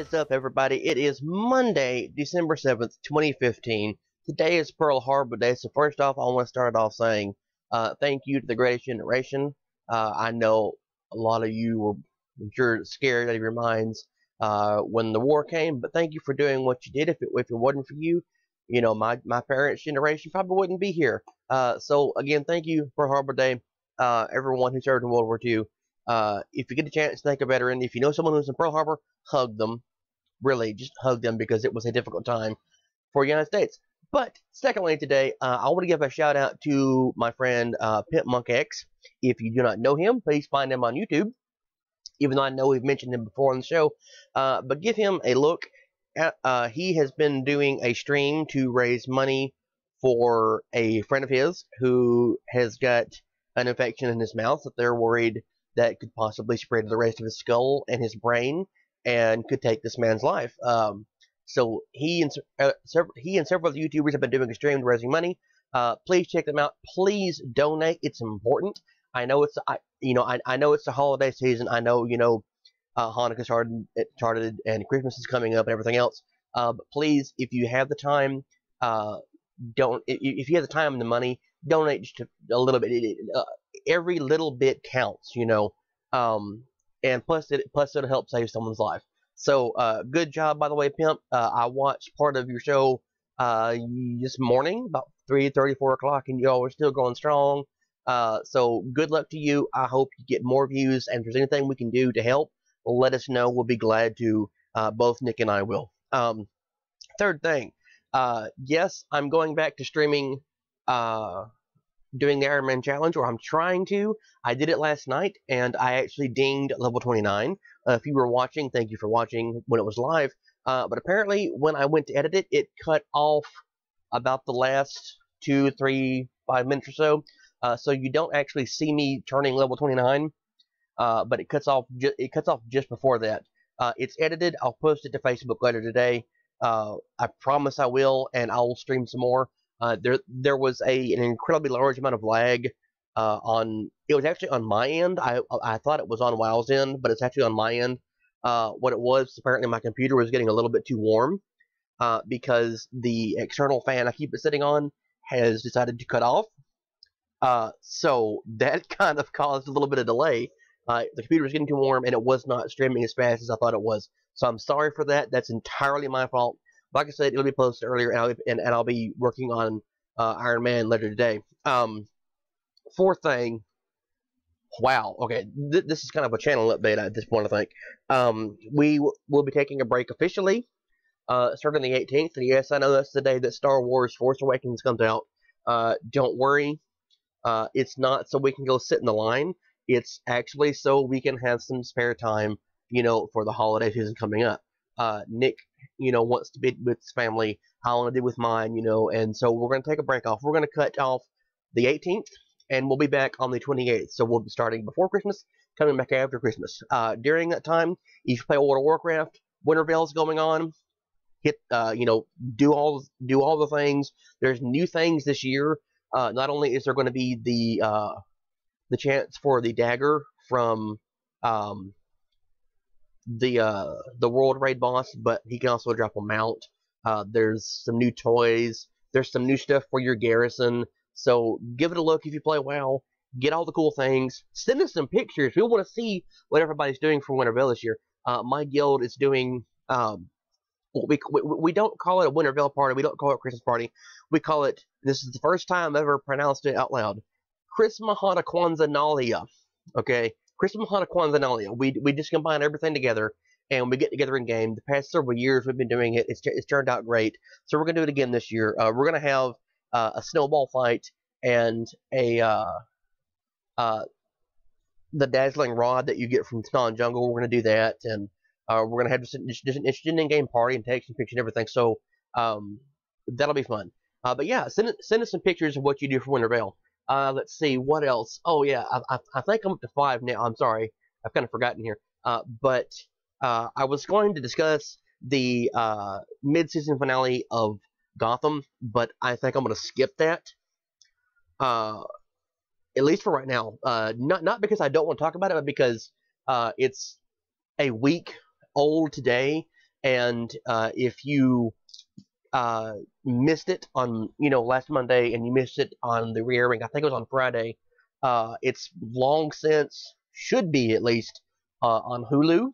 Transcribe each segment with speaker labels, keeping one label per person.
Speaker 1: is up, everybody? It is Monday, December 7th, 2015. Today is Pearl Harbor Day, so first off, I want to start off saying thank you to the greatest generation. I know a lot of you were, I'm sure, scared out of your minds when the war came, but thank you for doing what you did. If it wasn't for you, you know, my parents' generation probably wouldn't be here. So, again, thank you, Pearl Harbor Day, everyone who served in World War II. If you get a chance, thank a veteran. If you know someone who's in Pearl Harbor, hug them. Really, just hug them because it was a difficult time for the United States. But secondly, today, I want to give a shout out to my friend Pimp Monk X. If you do not know him, please find him on YouTube. Even though I know we've mentioned him before on the show, but give him a look. He has been doing a stream to raise money for a friend of his who has got an infection in his mouth that they're worried that could possibly spread to the rest of his skull and his brain and could take this man's life. So he and several YouTubers have been doing a stream raising money. Please check them out. Please donate. It's important. I know it's I know it's the holiday season. I know Hanukkah started and Christmas is coming up and everything else. But please, if you have the time, if you have the time and the money, donate just a little bit. Every little bit counts, and plus it'll help save someone's life. So good job, by the way, Pimp. I watched part of your show this morning, about 3:30, 4 o'clock, and y'all are still going strong. So good luck to you. I hope you get more views, and if there's anything we can do to help, let us know. We'll be glad to. Both Nick and I will. Third thing, yes, I'm going back to streaming. Doing the Iron Man challenge, or I'm trying to. I did it last night, and I actually dinged level 29. If you were watching, thank you for watching when it was live. But apparently, when I went to edit it, it cut off about the last 2, 3, 5 minutes or so. So you don't actually see me turning level 29, but it cuts off just before that. It's edited. I'll post it to Facebook later today. I promise I will, and I'll stream some more. There was an incredibly large amount of lag it was actually on my end. I thought it was on WoW's end, but it's actually on my end. What it was, apparently my computer was getting a little bit too warm because the external fan I keep it sitting on has decided to cut off. So that kind of caused a little bit of delay. The computer was getting too warm, and it was not streaming as fast as I thought it was. So I'm sorry for that. That's entirely my fault. Like I said, it'll be posted earlier, and I'll be working on Iron Man later today. Fourth thing, wow, okay, this is kind of a channel update at this point, I think. We will be taking a break officially, starting the 18th, and yes, I know that's the day that Star Wars Force Awakens comes out. Don't worry, it's not so we can go sit in the line. It's actually so we can have some spare time, for the holiday season coming up. Nick, wants to be with his family. I want to be with mine, and so we're going to take a break off. We're going to cut off the 18th, and we'll be back on the 28th. So we'll be starting before Christmas, coming back after Christmas. During that time, if you play World of Warcraft, Winterfell's going on. Hit, do all the things. There's new things this year. Not only is there going to be the chance for the dagger from the world raid boss, but he can also drop a mount. There's some new toys. There's some new stuff for your garrison. So give it a look if you play WoW. Get all the cool things. Send us some pictures. We want to see what everybody's doing for Winterfell this year. My guild is doing. We don't call it a Winterfell party. We don't call it a Christmas party. We call it. This is the first time I've ever pronounced it out loud. Christmahana Kwanzaa. Okay. Christmahana Kwanzaa. We just combine everything together, and we get together in game. The past several years we've been doing it. It's turned out great. So we're going to do it again this year. We're going to have a snowball fight and the dazzling rod that you get from Snow Jungle. We're going to do that, and we're going to have just an interesting in-game party and take some pictures and everything. So that'll be fun. But yeah, send us some pictures of what you do for Winterfell. Let's see, what else? Oh, yeah, I think I'm up to 5 now. I'm sorry. I've kind of forgotten here. But I was going to discuss the mid-season finale of Gotham, but I think I'm going to skip that. At least for right now. Not because I don't want to talk about it, but because it's a week old today, And if you missed it on last Monday and you missed it on the re-airing, I think it was on Friday. It's long since, should be at least, on Hulu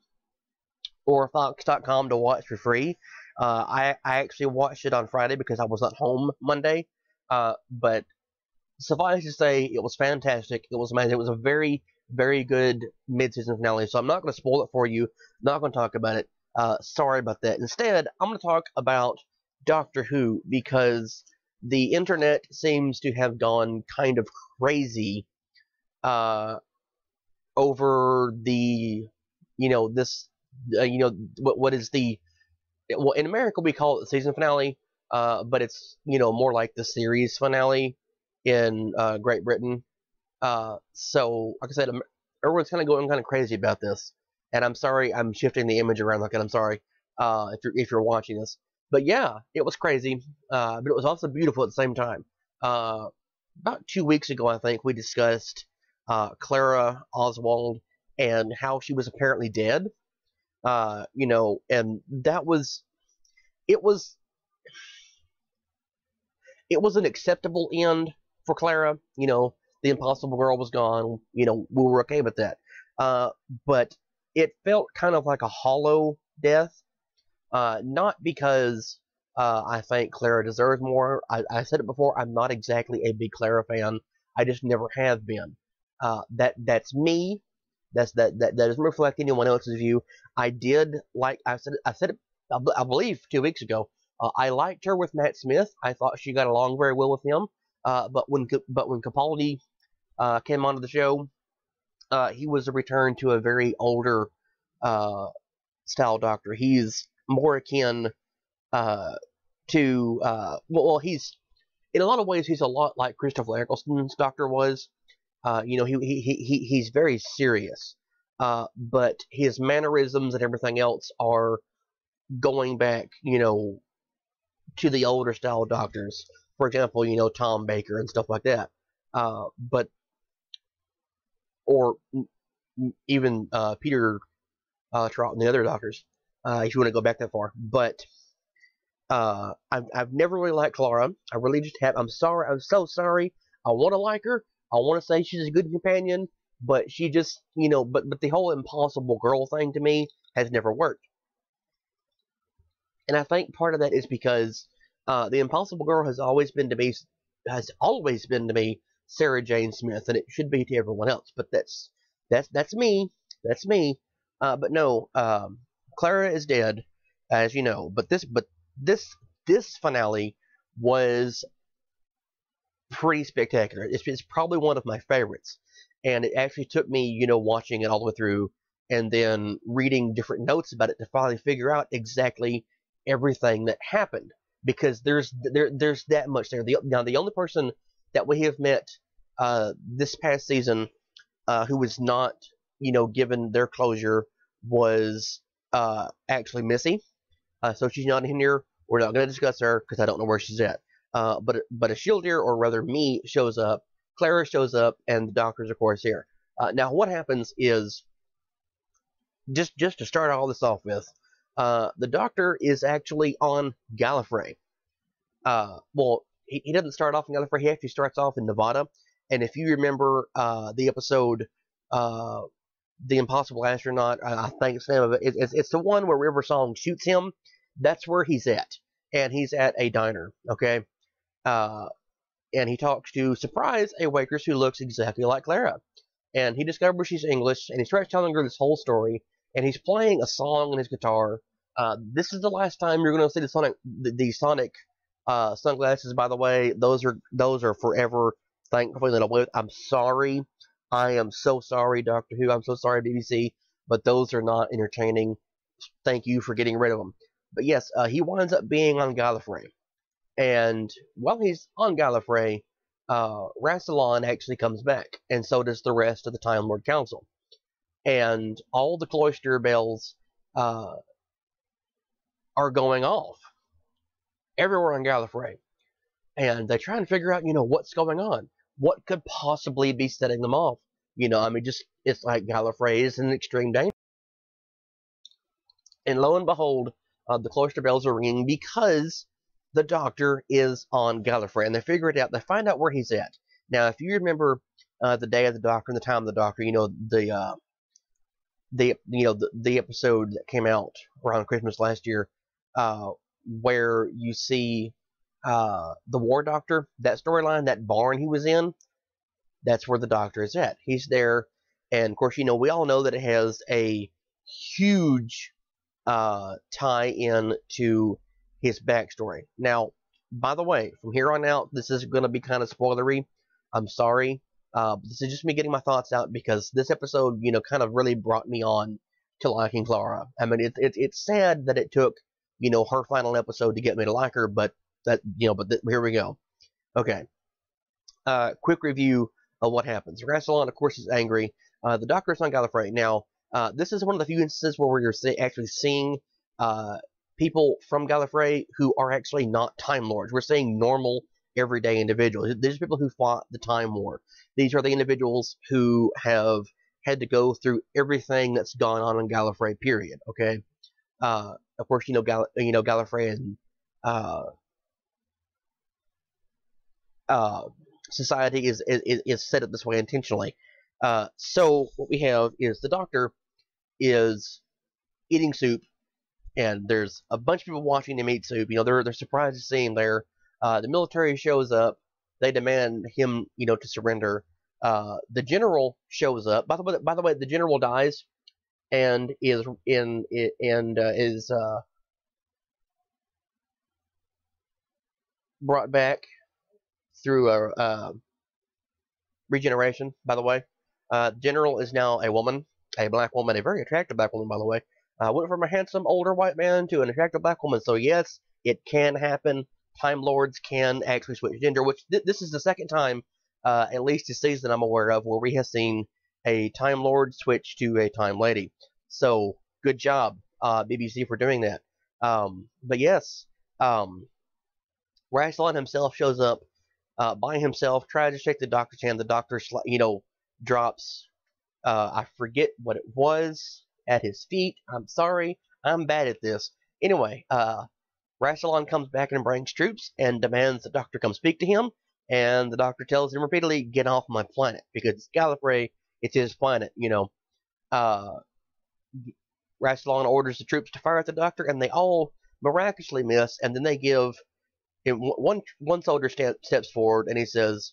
Speaker 1: or Fox.com to watch for free. I actually watched it on Friday because I was not home Monday. But suffice to say, it was fantastic. It was amazing. It was a very, very good mid-season finale. So I'm not going to spoil it for you. Not going to talk about it. Sorry about that. Instead, I'm going to talk about Doctor Who because the internet seems to have gone kind of crazy over the, this, what is the, well, in America we call it the season finale, but it's, more like the series finale in Great Britain. So, like I said, everyone's kind of going kind of crazy about this, and I'm sorry I'm shifting the image around like that. I'm sorry if you're watching this, but yeah, it was crazy, but it was also beautiful at the same time. About 2 weeks ago, I think we discussed Clara Oswald and how she was apparently dead. And that was it was an acceptable end for Clara. The Impossible Girl was gone. We were okay with that. But it felt kind of like a hollow death. Not because I think Clara deserves more. I said it before. I'm not exactly a big Clara fan. I just never have been. That's me. That doesn't reflect anyone else's view. I did like I said it. I believe 2 weeks ago. I liked her with Matt Smith. I thought she got along very well with him. But when Capaldi came onto the show, he was a return to a very older style Doctor. He's more akin to he's in a lot of ways he's a lot like Christopher Eccleston's Doctor was. He's very serious, but his mannerisms and everything else are going back, to the older style Doctors. For example, Tom Baker and stuff like that. But or even Peter Trott and the other Doctors, if you want to go back that far. But I've never really liked Clara. I really just have. I'm sorry. I'm so sorry. I want to like her. I want to say she's a good companion, but she just, but the whole Impossible Girl thing to me has never worked. And I think part of that is because the Impossible Girl has always been to me Sarah Jane Smith, and it should be to everyone else. But that's me. That's me. But no, Clara is dead, as you know. But this finale was pretty spectacular. It's probably one of my favorites, and it actually took me, watching it all the way through, and then reading different notes about it to finally figure out exactly everything that happened, because there's that much there. Now the only person that we have met this past season who was not, given their closure was actually Missy. So she's not in here. We're not going to discuss her because I don't know where she's at. But a Shieldier, or rather me, shows up. Clara shows up, and the Doctor's, of course, here. Now, what happens is, just to start all this off with, the Doctor is actually on Gallifrey. He doesn't start off in Gallifrey. He actually starts off in Nevada. And if you remember the episode, The Impossible Astronaut, I think it's the name of it. It's the one where River Song shoots him. That's where he's at. And he's at a diner, okay? And he talks to, surprise, a waitress who looks exactly like Clara. And he discovers she's English, and he starts telling her this whole story, and he's playing a song on his guitar. This is the last time you're going to see the Sonic sunglasses, by the way. Those are forever, thankfully, that away. I'm sorry. I am so sorry, Doctor Who. I'm so sorry, BBC, but those are not entertaining. Thank you for getting rid of them. But yes, he winds up being on Gallifrey. And while he's on Gallifrey, Rassilon actually comes back, and so does the rest of the Time Lord Council. And all the cloister bells are going off everywhere on Gallifrey. And they try and figure out, what's going on. What could possibly be setting them off? It's like Gallifrey is in extreme danger. And lo and behold, the cloister bells are ringing because the Doctor is on Gallifrey, and they figure it out. They find out where he's at. Now, if you remember the day of the Doctor and the time of the Doctor, the episode that came out around Christmas last year, where you see the War Doctor, that storyline, that barn he was in, that's where the Doctor is at. He's there, and of course, we all know that it has a huge tie-in to his backstory. Now, by the way, from here on out, this is going to be kind of spoilery. I'm sorry. This is just me getting my thoughts out because this episode, kind of really brought me on to liking Clara. I mean, it's sad that it took, her final episode to get me to like her, but here we go. Okay. Quick review of what happens. Rassilon, of course, is angry. The Doctor's on Gallifrey. Now, this is one of the few instances where we're actually seeing people from Gallifrey who are actually not Time Lords. We're seeing normal, everyday individuals. These are people who fought the Time War. These are the individuals who have had to go through everything that's gone on in Gallifrey, period. Okay? Of course, Gallifrey and society is set up this way intentionally. So what we have is the Doctor is eating soup, and there's a bunch of people watching him eat soup. They're surprised to see him there. The military shows up. They demand him, to surrender. The general shows up. By the way, the general dies and is brought back through a regeneration. By the way, general is now a woman, a black woman, a very attractive black woman. By the way, went from a handsome older white man to an attractive black woman. So yes, it can happen. Time Lords can actually switch gender, which this is the second time, at least this season I'm aware of, where we have seen a Time Lord switch to a Time Lady. So, good job, BBC, for doing that. But yes, Rassilon himself shows up by himself, tries to shake the Doctor's hand. The Doctor, drops, I forget what it was, at his feet. I'm sorry, I'm bad at this. Anyway, Rassilon comes back and brings troops and demands the Doctor come speak to him, and the Doctor tells him repeatedly, get off my planet, because it's Gallifrey, it's his planet, Rassilon orders the troops to fire at the Doctor, and they all miraculously miss, and then they give, one soldier steps forward, and he says,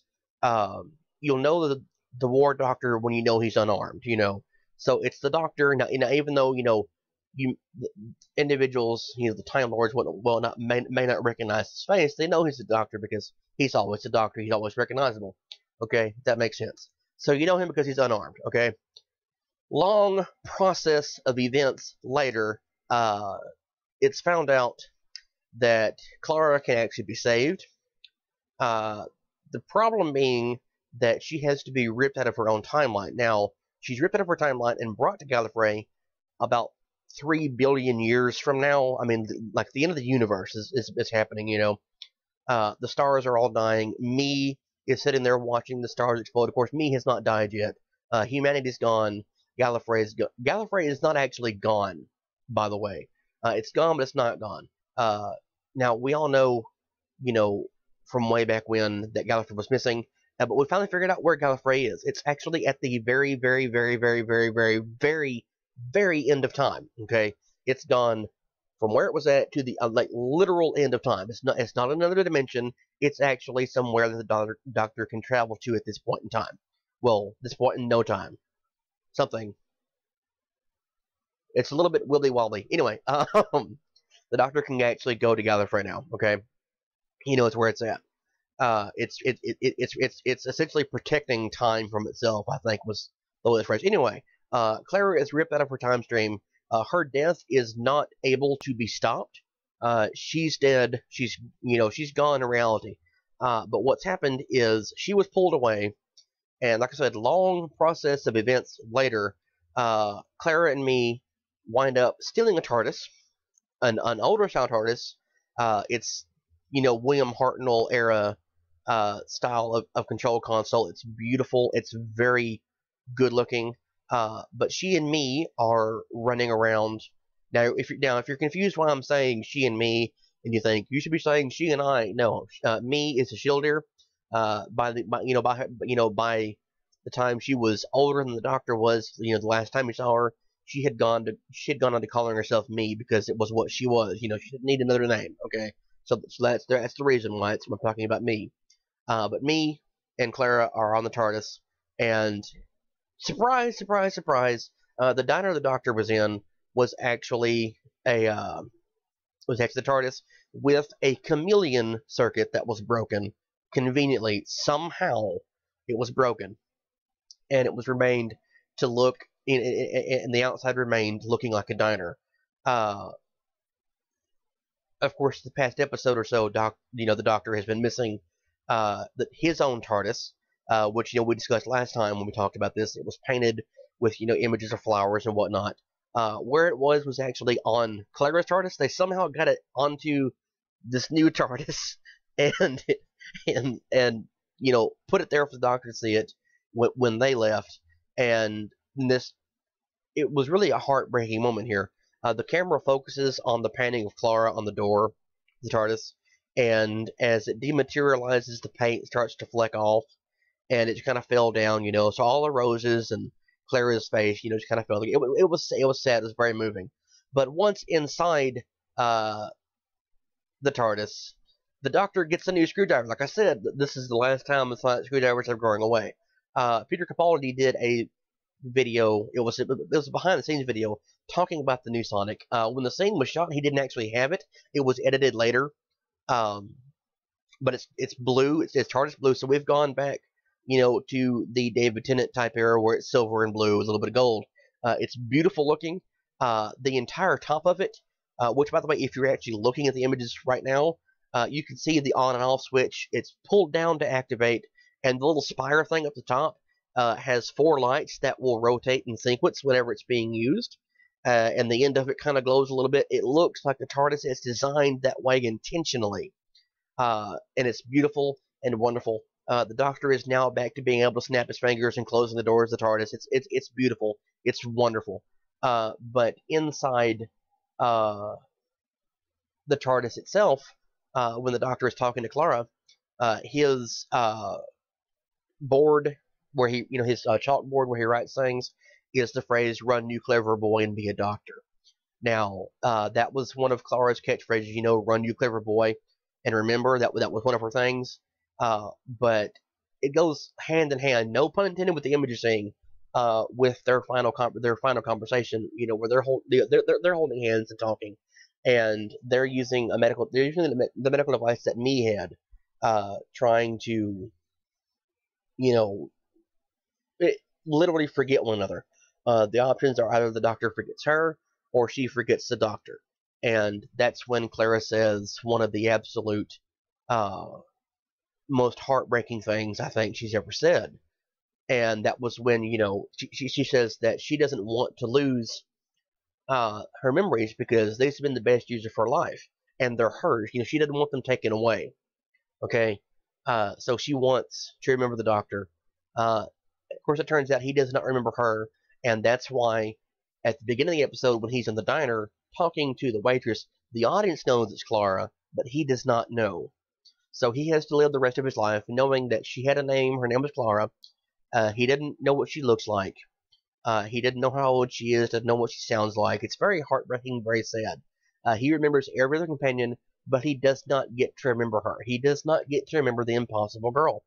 Speaker 1: you'll know the War Doctor when you know he's unarmed, so it's the Doctor. Now, even though, individuals, the Time Lords may not recognize his face, they know he's the Doctor because he's always the Doctor. He's always recognizable. Okay, that makes sense. So you know him because he's unarmed. Okay, long process of events later, it's found out that Clara can actually be saved. The problem being that she has to be ripped out of her own timeline. Now, she's ripped out of her timeline and brought to Gallifrey about 3 billion years from now. I mean, like the end of the universe is happening, the stars are all dying. Me is sitting there watching the stars explode. Of course, me has not died yet. Humanity's gone. Gallifrey is not actually gone, by the way. It's gone, but it's not gone. Now, we all know, from way back when that Gallifrey was missing. But we finally figured out where Gallifrey is. It's actually at the very, very, very, very, very, very, very, very end of time. Okay, it's gone from where it was at to the literal end of time. It's not another dimension. It's actually somewhere that the Doctor can travel to at this point in time. Well, this point in no time. Something. It's a little bit wibbly wobbly. Anyway, the Doctor can actually go to Gallifrey now. Okay, he knows where it's at. It's essentially protecting time from itself, I think, was the way it's phrased. Anyway, Clara is ripped out of her time stream. Her death is not able to be stopped. She's dead. She's gone in reality. But what's happened is she was pulled away, and like I said, long process of events later, Clara and me wind up stealing a TARDIS, an older style TARDIS. It's William Hartnell era style of control console. It's beautiful. It's very good looking. But she and me are running around If you're confused why I'm saying she and me, and you think you should be saying she and I, no, me is a shielder. By the time she was older than the Doctor was, the last time we saw her, she had gone on to calling herself me because it was what she was. She didn't need another name. Okay, so that's the reason why I'm talking about me. But me and Clara are on the TARDIS, and surprise, surprise, surprise, the diner the Doctor was in was actually a was actually the TARDIS with a chameleon circuit that was broken. Conveniently, somehow, it was broken, and it was remained to look and the outside remained looking like a diner. Uh, of course, the past episode or so, the Doctor has been missing his own TARDIS, which we discussed last time when we talked about this. It was painted with images of flowers and whatnot. Where it was actually on Clara's TARDIS. They somehow got it onto this new TARDIS and and put it there for the Doctor to see it when they left. And it was really a heartbreaking moment here. The camera focuses on the painting of Clara on the door, the TARDIS, and as it dematerializes, the paint starts to fleck off, and it kind of fell down. So all the roses and Clara's face, just kind of fell. It was sad. It was very moving. But once inside the TARDIS, the Doctor gets a new screwdriver. Like I said, this is the last time the sonic screwdrivers are going away. Peter Capaldi did a video. It was a behind the scenes video talking about the new Sonic. When the scene was shot, he didn't actually have it. It was edited later. But it's blue. It's TARDIS blue. So we've gone back, to the David Tennant type era where it's silver and blue, a little bit of gold. It's beautiful looking. The entire top of it, which by the way, if you're actually looking at the images right now, you can see the on and off switch. It's pulled down to activate, and the little spire thing up the top has 4 lights that will rotate in sequence whenever it's being used. And the end of it kind of glows a little bit. It looks like the TARDIS is designed that way intentionally. And it's beautiful and wonderful. The Doctor is now back to being able to snap his fingers and closing the doors of the TARDIS. It's beautiful. It's wonderful. But inside the TARDIS itself, when the Doctor is talking to Clara, his board where his chalkboard where he writes things is the phrase "Run, you clever boy, and be a doctor." Now, that was one of Clara's catchphrases. Run, you clever boy, and remember that was one of her things. But it goes hand in hand, no pun intended, with the image you're seeing, with their final conversation. Where they're holding hands and talking, and they're using the medical device that me had, trying to literally forget one another. The options are either the Doctor forgets her or she forgets the Doctor. And that's when Clara says one of the absolute most heartbreaking things I think she's ever said. And that was when, she says that she doesn't want to lose her memories because they've been the best years of her life. And they're hers. She doesn't want them taken away. Okay? So she wants to remember the Doctor. Of course, it turns out he does not remember her, and that's why at the beginning of the episode, when he's in the diner talking to the waitress, the audience knows it's Clara, but he does not know. So he has to live the rest of his life knowing that she had a name, her name was Clara. He didn't know what she looks like. He didn't know how old she is, doesn't know what she sounds like. It's very heartbreaking, very sad. He remembers every other companion, but he does not get to remember her. He does not get to remember the Impossible Girl.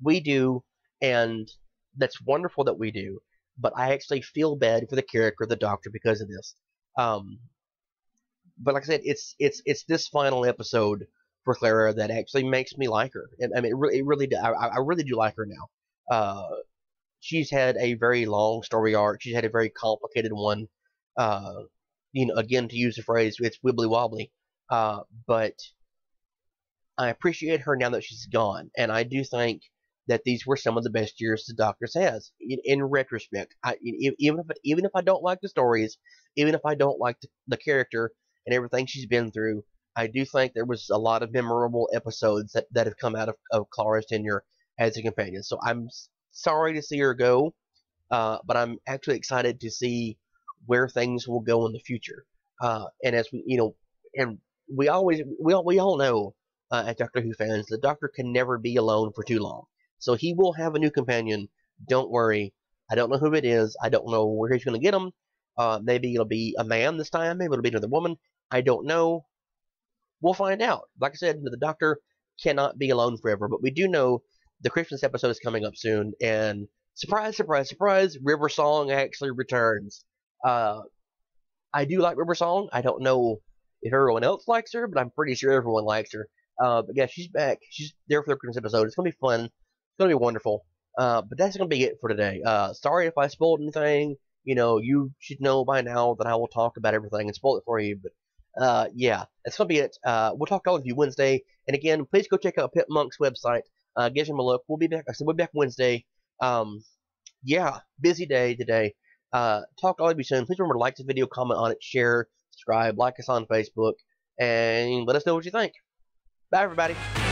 Speaker 1: We do, and that's wonderful that we do, but I actually feel bad for the character of the Doctor because of this. But like I said, it's this final episode for Clara that actually makes me like her. I mean, it really I really do like her now. She's had a very long story arc. She's had a very complicated one. Again, to use the phrase, it's wibbly wobbly. But I appreciate her now that she's gone, and I do think that these were some of the best years the Doctor's has. In retrospect, even if I don't like the stories, even if I don't like the character and everything she's been through, I do think there was a lot of memorable episodes that have come out of Clara's tenure as a companion. So I'm sorry to see her go, but I'm actually excited to see where things will go in the future. And as we, and we all know, as Doctor Who fans, the Doctor can never be alone for too long. So he will have a new companion. Don't worry. I don't know who it is. I don't know where he's going to get him. Maybe it'll be a man this time. Maybe it'll be another woman. I don't know. We'll find out. Like I said, the Doctor cannot be alone forever. But we do know the Christmas episode is coming up soon. And surprise, surprise, surprise, River Song actually returns. I do like River Song. I don't know if everyone else likes her, but I'm pretty sure everyone likes her. But yeah, she's back. She's there for the Christmas episode. It's gonna be fun. It's gonna be wonderful. But that's gonna be it for today. Sorry if I spoiled anything. You should know by now that I will talk about everything and spoil it for you. But yeah, that's gonna be it. We'll talk to all of you Wednesday. And again, please go check out Pip Monk's website. Give him a look. We'll be back. I said we'll be back Wednesday. Yeah, busy day today. Talk to all of you soon. Please remember to like the video, comment on it, share, subscribe, like us on Facebook, and let us know what you think. Bye, everybody.